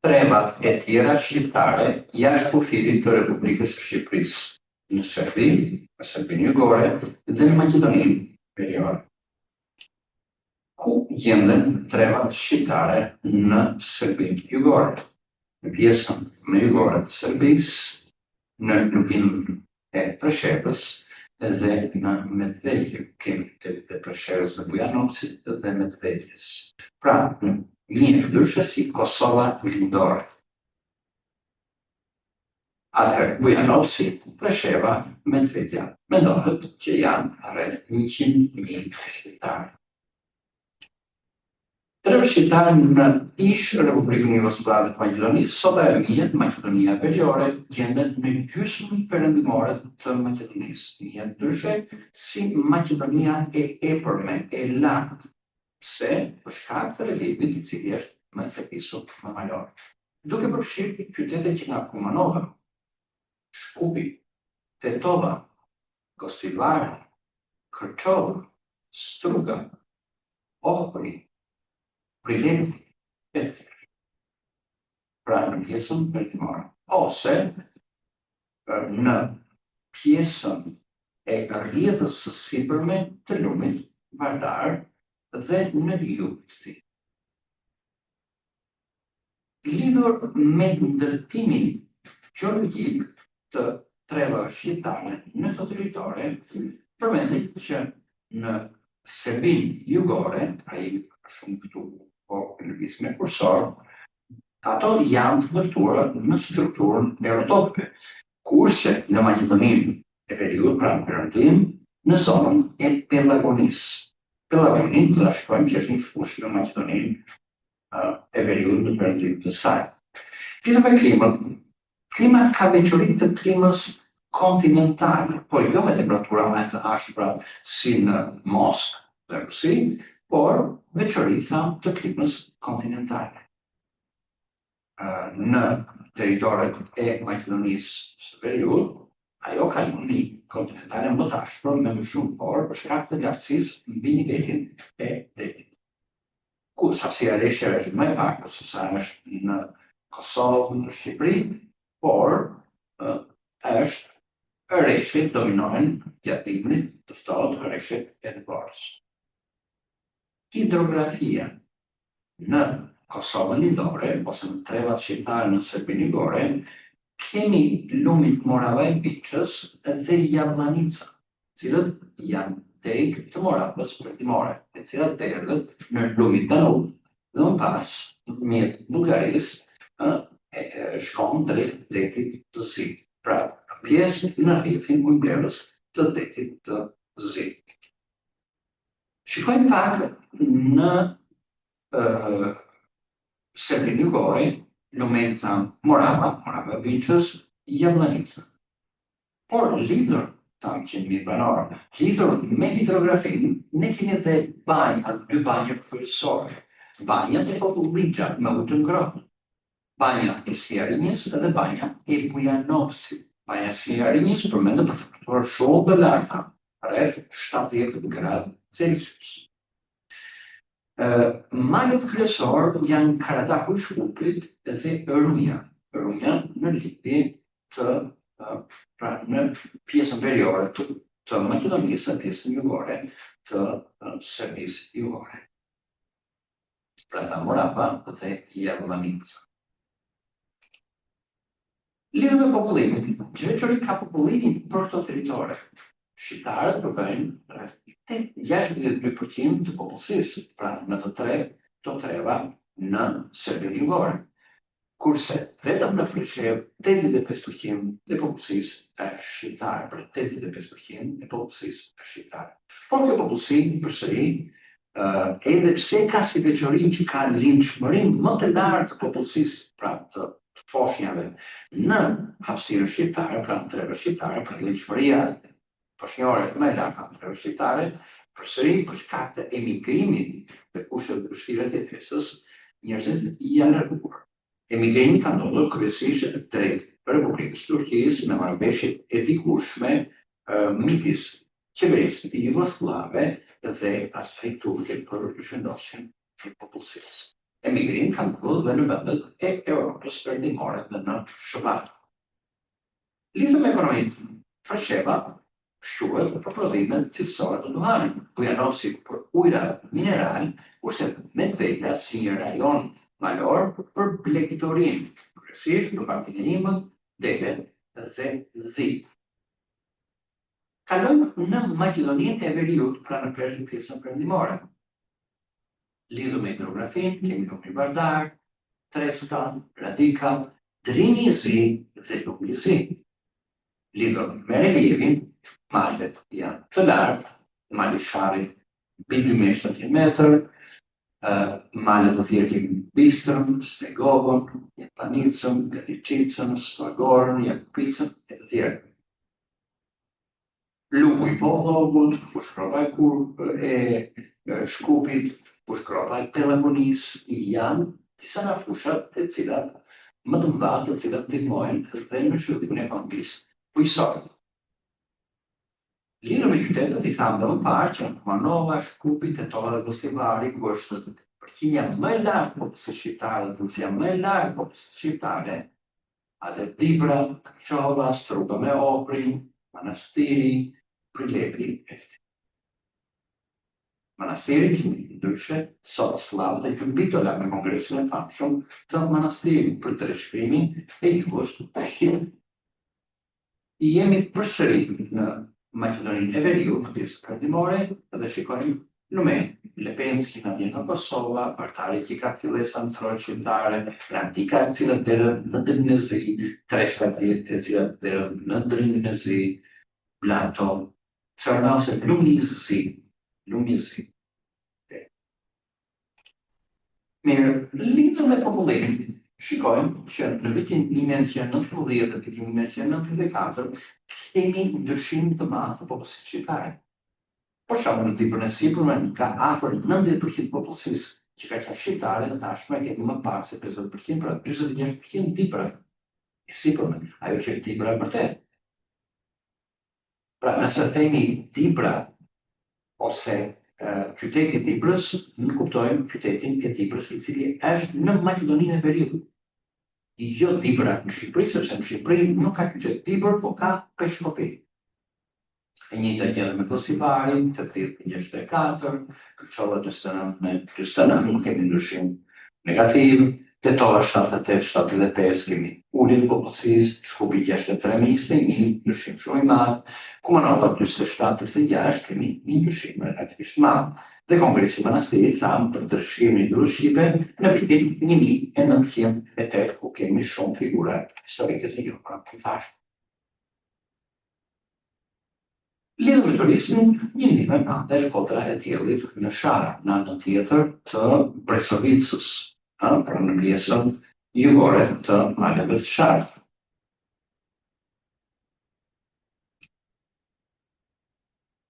trevat e tjera shqiptare jashtë kufirit të Republikës së Shqipërisë, në Serbi, në Serbinë Jugore dhe në Maqedoninë Veriore. Ku gjenden trevat shqiptare në Serbinë Jugore? Në pjesën më jugore të Serbisë, në luginën e Preshevës dhe në Medveđu, kemi të Preshevës dhe Bujanovcit dhe Medveđës. Pra, një ndryshe si Kosova Lindore. Atëherë, Bujanovci, Presheva, Medveđa, mendohet që janë rreth 100.000 shqiptarë. Treva shqiptarë në ish Republikën Jugoslave të Maqedonisë, sot ajo njihet Maqedonia Veriore, gjendet në gjysmën perëndimore të Maqedonisë. Njihet ndryshe si Maqedonia e epërme, e lartë, pse për shkak të reliefit i cili është më thekisur më malor. Duke përfshirë qytete që nga Kumanova, Shkupi, Tetova, Gostivari, Kërçova, Struga, Ohri, Prilevi, e tjerë. Pra në pjesën perëndimore. Ose në pjesën e rrjedhës së sipërme të lumit Vardar dhe në jug të tij. Lidhur me ndërtimin gjeologjik të trevave shqiptare në këto territore, përmendet që në Serbinë Jugore, ai shumë këtu po lëvizje kursor, ato janë të ndërtuara në strukturën e rrotopeve, kurse në Maqedoninë e Veriut, pra në perëndim, në zonën e Pelagonisë. Pelagonin do ta shkruajmë që është një fushë në Maqedoninë e Veriut në perëndim të saj. Lidhur me klimën, klima ka veçoritë të klimës kontinentale, po jo me temperatura më të ashpra si në Moskë dhe Rusi, por veçorita të klimës kontinentale. Në territoret e Maqedonisë së Veriut, ajo ka një kontinentale më të ashpër me më shumë orë për shkak të lartësisë mbi nivelin e detit. Ku sasia reshjeve është më e pakë se sa është në Kosovë, në Shqipëri, por është reshjet dominojnë gjatë dimrit të ftohtë, reshjet e dëborës. Hidrografia në Kosovën Lindore, ose në trevat shqiptare në Serbinë Jugore, kemi lumit Morava e Biçës dhe Jabllanica, cilët janë degë të Moravës perëndimore, e cilat derdhet në lumit Danub dhe më pas mjet Bullgarisë shkon drejt detit të Zi. Pra, pjesë në rrjethin umblerës të detit të Zi. Shikojmë pak në Serbinë Jugore, lumenca Morava e Biçës, Jabllanica. Por lidhur tam 100.000 banorë, lidhur me hidrografinë, ne kemi edhe dy banja kryesore. Banja e Populligja me ujë ngrohtë. Banja e Sjarinjës dhe banja e Bujanovcit. Banja e Sjarinjës përmendet për temperaturë shumë të larta, rreth 70 gradë Celsius. Malet kryesor janë Karadaku i Shkupit dhe Ruja. Ruja në lidhje të në pjesën veriore të Maqedonisë dhe pjesën jugore të Serbisë Jugore. Pra tha Morava dhe Jabllanica. Lidhur me popullimin, që veçori ka popullimin për këto territore. Shqiptarët përmbajnë rreth 62% të popullsisë, pra në të treva në Serbinë Jugore. Kurse vetëm në Preshevë 85% e popullsisë është shqiptare, për 85% e popullsisë është shqiptare. Por kjo popullsi përsëri, edhe pse ka si veçori që ka lindshmërinë më të lartë të popullsisë, pra të foshnjave në hapësirën shqiptare, pra në trevën shqiptare, pra lindshmëria foshnjore është më e lartë në trevën shqiptare, përsëri për shkak të emigrimit të kushtet të vështira të jetesës, njerëzit janë larguar. Emigrimi ka ndodhur kryesisht drejt Republikës Turqisë me marrëveshjet e dikushme midis qeverisë jugosllave dhe pastaj turke për zhvendosjen e popullsisë. emigrim kanë ndodhur dhe në vendet e Europës perëndimore dhe në SBA. Lidhur me ekonominë, Frashëva quhet për prodhimet cilësore të duhanit, ku janë si për ujërat mineral, kurse Medveja si një rajon malor për blegitorin, kryesisht në partinë e Imët, Dele dhe Dhi. Kalojmë në Maqedoninë e Veriut, pra në pjesën perëndimore. Lidhur me hidrografinë, kemi Lumi Vardar, Treska, Radika, Drini i Zi dhe Lumi i Zi. Lidhur me relievin, malet janë të lartë, mali Sharit mbi 2700 metër, malet të tjerë kemi Bistrën, Stegovën, Jepanicën, Galicicën, Svagorën, Jakupicën e të tjerë. Lugu i Pollogut, fushkropa e Shkupit, fushkropa e Peloponis janë disa nga fushat e cilat më të mëdha të cilat ndihmojnë dhe në shëtimin e ekonomisë bujqësore. Lidhur me qytetet i thamë dhe më parë që Kumanova, Shkupi, Tetova dhe Gostivari, ku është përqindja më e lartë e popullatës shqiptare dhe thellësia më e lartë e popullatës shqiptare, atë Dibra, Kërçova, Struga me Oprin, Manastiri, Prilepi e të tjerë. Manastiri ndryshe sot slavë dhe këmbitola me kongresin e famshëm të manastirit për të rishkrimin e gjuhës shqipe. Jemi përsëri në Maqedoninë e Veriut, në pjesën perëndimore, dhe shikojmë lumen, Lepenski në vjen në Kosova, Partari që ka fillesa në trojë shqiptare, Radika e cila deri në Drinë e Zi, Treska e cila deri në Drinë e Zi, Blato, Çarnau ose Lumi i Zi. Mirë, lidhur me popullimin, shikojmë që në vitin 1990 dhe vitin 1994 kemi ndryshim të madh të popullatës shqiptare. Për shembull, në Dibrën e Sipërme ka afër 90% popullsisë që ka qenë shqiptare, tashmë kemi më pak se 50%, pra 46% Dibra e Sipërme, ajo që Dibra e vërtet. Pra nëse themi Dibra ose qyteti i Dibrës, në kuptojmë qytetin e Dibrës i cili është në Maqedoninë e Veriut. Jo Dibra në Shqipëri, sepse në Shqipëri nuk ka qytet Dibër, po ka Peshkopi. E njëjta gjë me Kosivarin, 80-64, Kërçova 49, nuk kemi ndryshim negativ, Tetova 78-75 kemi ulje të populsisë, Shkupi 63-21, ndryshim shumë i madh, Kumanova 47-36 kemi një ndryshim relativisht madh. Dhe Kongresi i Manastirit thamë për të rishkrimin e gjuhës shqipe në vitin 1908, ku kemi shumë figura historike të njohura kombëtare. Lidhur me turizmin, një ndihmë e madhe është kotra e diellit në Sharë, në anën tjetër të Bresovicës, pra në pjesën jugore të maleve të Sharë.